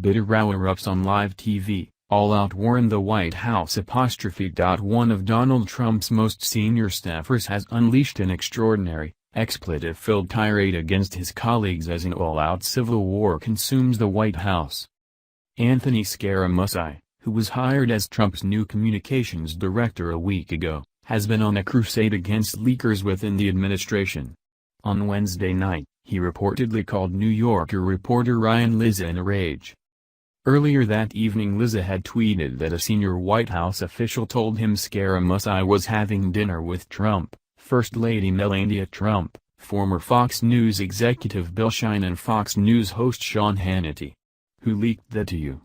bitter row erupts on live TV, all-out war in the White House. One of Donald Trump's most senior staffers has unleashed an extraordinary, expletive-filled tirade against his colleagues as an all-out civil war consumes the White House. Anthony Scaramucci, who was hired as Trump's new communications director a week ago, has been on a crusade against leakers within the administration. On Wednesday night, he reportedly called New Yorker reporter Ryan Lizza in a rage. Earlier that evening, Lizza had tweeted that a senior White House official told him Scaramucci was having dinner with Trump, First Lady Melania Trump, former Fox News executive Bill Shine and Fox News host Sean Hannity. "Who leaked that to you?"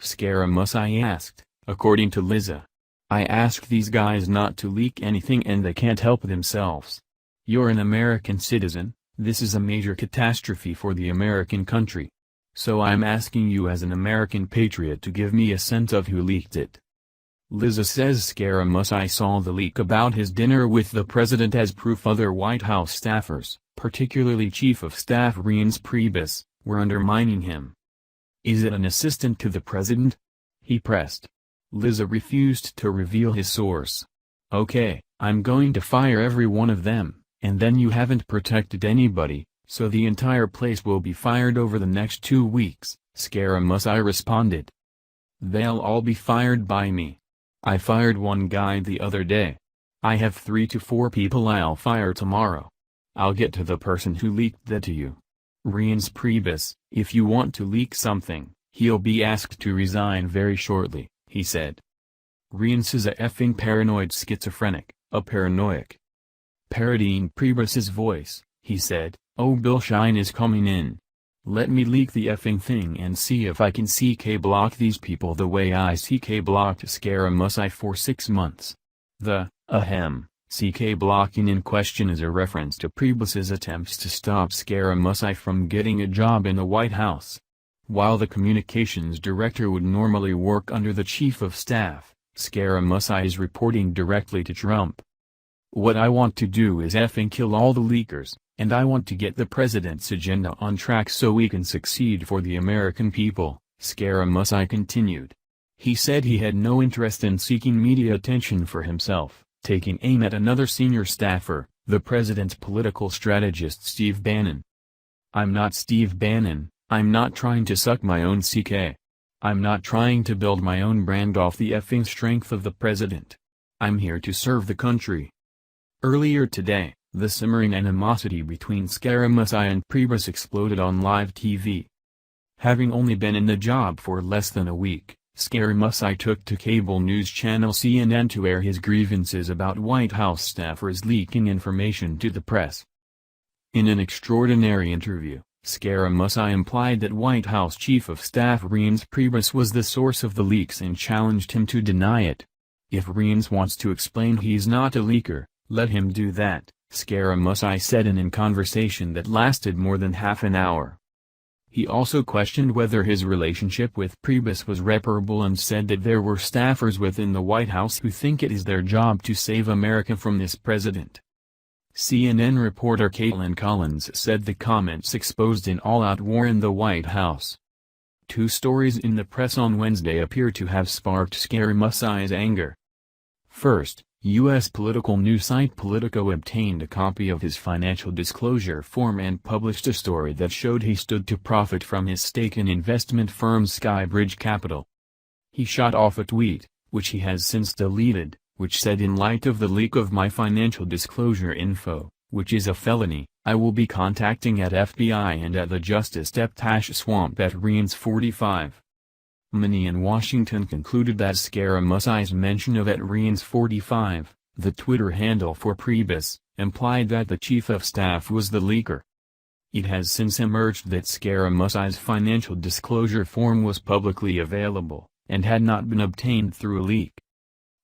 Scaramucci asked, according to Lizza. "I asked these guys not to leak anything and they can't help themselves. You're an American citizen, this is a major catastrophe for the American country. So I'm asking you as an American patriot to give me a sense of who leaked it." Lizza says Scaramucci saw the leak about his dinner with the president as proof other White House staffers, particularly Chief of Staff Reince Priebus, were undermining him. "Is it an assistant to the president?" he pressed. Lizza refused to reveal his source. "Okay, I'm going to fire every one of them, and then you haven't protected anybody, so the entire place will be fired over the next 2 weeks," Scaramucci responded. "They'll all be fired by me. I fired one guy the other day. I have 3 to 4 people I'll fire tomorrow. I'll get to the person who leaked that to you. Reince Priebus, if you want to leak something, he'll be asked to resign very shortly," he said. "Reince is a effing paranoid schizophrenic, a paranoiac." Parodying Priebus's voice, he said, "Oh, Bill Shine is coming in. Let me leak the effing thing and see if I can CK block these people the way I CK blocked Scaramucci for 6 months. The, CK blocking in question is a reference to Priebus's attempts to stop Scaramucci from getting a job in the White House. While the communications director would normally work under the chief of staff, Scaramucci is reporting directly to Trump. "What I want to do is effing kill all the leakers, and I want to get the president's agenda on track so we can succeed for the American people," Scaramucci continued. He said he had no interest in seeking media attention for himself, taking aim at another senior staffer, the president's political strategist Steve Bannon. "I'm not Steve Bannon, I'm not trying to suck my own CK. I'm not trying to build my own brand off the effing strength of the president. I'm here to serve the country." Earlier today, the simmering animosity between Scaramucci and Priebus exploded on live TV. Having only been in the job for less than a week, Scaramucci took to cable news channel CNN to air his grievances about White House staffers leaking information to the press. In an extraordinary interview, Scaramucci implied that White House Chief of Staff Reince Priebus was the source of the leaks and challenged him to deny it. "If Reince wants to explain he's not a leaker, let him do that," Scaramucci said in a conversation that lasted more than half an hour. He also questioned whether his relationship with Priebus was reparable and said that there were staffers within the White House who think it is their job to save America from this president. CNN reporter Caitlin Collins said the comments exposed an all-out war in the White House. 2 stories in the press on Wednesday appear to have sparked Scaramucci's anger. First, U.S. political news site Politico obtained a copy of his financial disclosure form and published a story that showed he stood to profit from his stake in investment firm Skybridge Capital. He shot off a tweet, which he has since deleted, which said, "In light of the leak of my financial disclosure info, which is a felony, I will be contacting at FBI and at the Justice Swamp at Reince 45. Many in Washington concluded that Scaramucci's mention of at Reince 45, the Twitter handle for Priebus, implied that the chief of staff was the leaker. It has since emerged that Scaramucci's financial disclosure form was publicly available, and had not been obtained through a leak.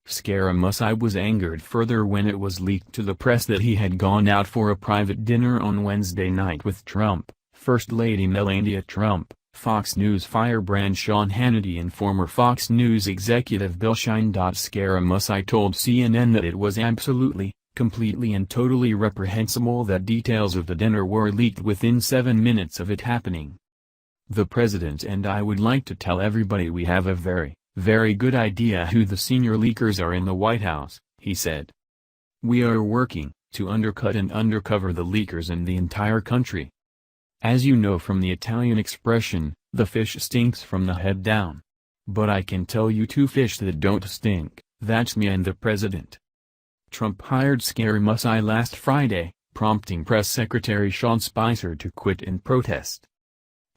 Scaramucci was angered further when it was leaked to the press that he had gone out for a private dinner on Wednesday night with Trump, First Lady Melania Trump, Fox News firebrand Sean Hannity and former Fox News executive Bill Shine. Scaramucci told CNN that it was absolutely, completely and totally reprehensible that details of the dinner were leaked within 7 minutes of it happening. The president and I would like to tell everybody we have a very, very good idea who the senior leakers are in the White House, he said. We are working to undercut and undercover the leakers in the entire country. As you know from the Italian expression, the fish stinks from the head down. But I can tell you two fish that don't stink, that's me and the president. Trump hired Scary Musai last Friday, prompting Press Secretary Sean Spicer to quit in protest.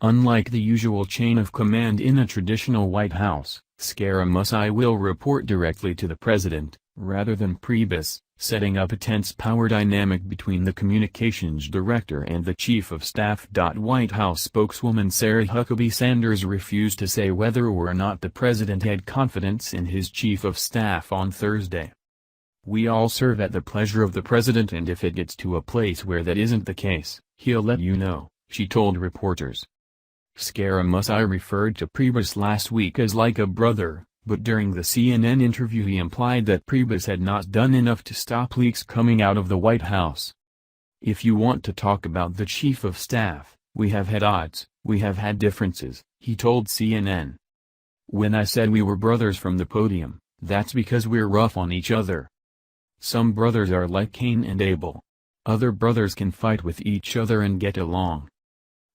Unlike the usual chain of command in a traditional White House, Scary Musai will report directly to the president, rather than Priebus, setting up a tense power dynamic between the communications director and the chief of staff. White House spokeswoman Sarah Huckabee Sanders refused to say whether or not the president had confidence in his chief of staff on Thursday. We all serve at the pleasure of the president, and if it gets to a place where that isn't the case, he'll let you know, she told reporters. Scary Musai referred to Priebus last week as like a brother, but during the CNN interview he implied that Priebus had not done enough to stop leaks coming out of the White House. If you want to talk about the chief of staff, we have had odds, we have had differences, he told CNN. When I said we were brothers from the podium, that's because we're rough on each other. Some brothers are like Cain and Abel. Other brothers can fight with each other and get along.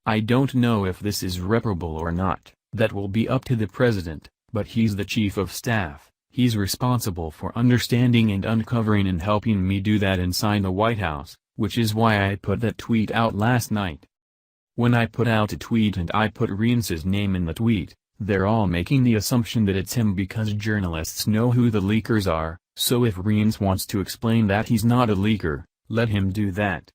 I don't know if this is reparable or not, that will be up to the president, but he's the chief of staff, he's responsible for understanding and uncovering and helping me do that inside the White House, which is why I put that tweet out last night. When I put out a tweet and I put Reince's name in the tweet, they're all making the assumption that it's him because journalists know who the leakers are, so if Reince wants to explain that he's not a leaker, let him do that.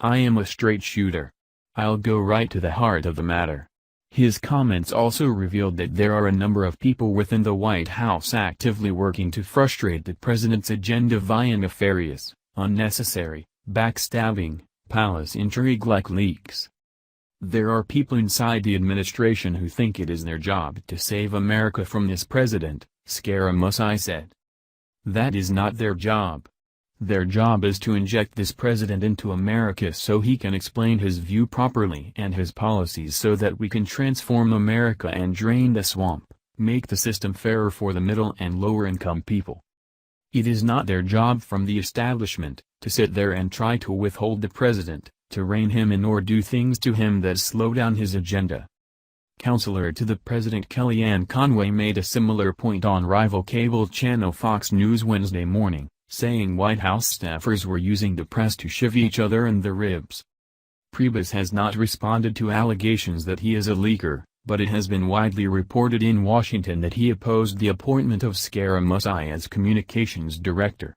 I am a straight shooter. I'll go right to the heart of the matter. His comments also revealed that there are a number of people within the White House actively working to frustrate the president's agenda via nefarious, unnecessary, backstabbing, palace intrigue like leaks. There are people inside the administration who think it is their job to save America from this president, Scary Musai said. That is not their job. Their job is to inject this president into America so he can explain his view properly and his policies so that we can transform America and drain the swamp, make the system fairer for the middle and lower income people. It is not their job from the establishment, to sit there and try to withhold the president, to rein him in or do things to him that slow down his agenda. Counselor to the president Kellyanne Conway made a similar point on rival cable channel Fox News Wednesday morning, saying White House staffers were using the press to shiv each other in the ribs. Priebus has not responded to allegations that he is a leaker, but it has been widely reported in Washington that he opposed the appointment of Scary Musai as communications director.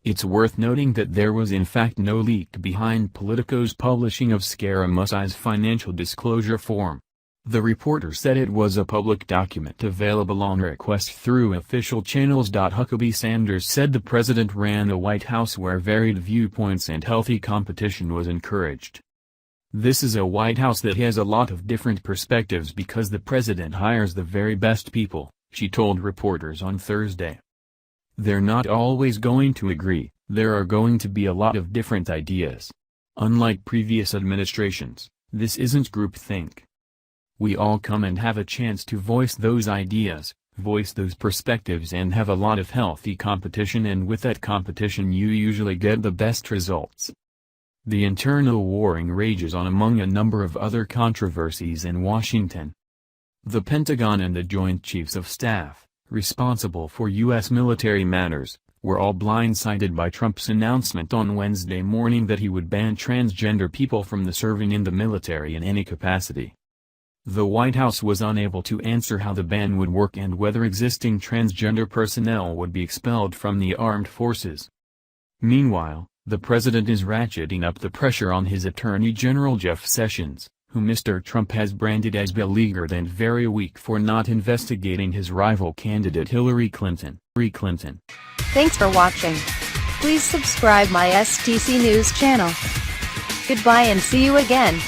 It's worth noting that there was in fact no leak behind Politico's publishing of Scary Musai's financial disclosure form. The reporter said it was a public document available on request through official channels. Huckabee Sanders said the president ran a White House where varied viewpoints and healthy competition was encouraged. This is a White House that has a lot of different perspectives because the president hires the very best people, she told reporters on Thursday. They're not always going to agree, there are going to be a lot of different ideas. Unlike previous administrations, this isn't groupthink. We all come and have a chance to voice those ideas, voice those perspectives and have a lot of healthy competition, and with that competition you usually get the best results. The internal warring rages on among a number of other controversies in Washington. The Pentagon and the Joint Chiefs of Staff, responsible for U.S. military matters, were all blindsided by Trump's announcement on Wednesday morning that he would ban transgender people from serving in the military in any capacity. The White House was unable to answer how the ban would work and whether existing transgender personnel would be expelled from the armed forces. Meanwhile, the president is ratcheting up the pressure on his Attorney General Jeff Sessions, who Mr. Trump has branded as beleaguered and very weak for not investigating his rival candidate Hillary Clinton. Thanks for watching. Please subscribe my STC News channel. Goodbye and see you again.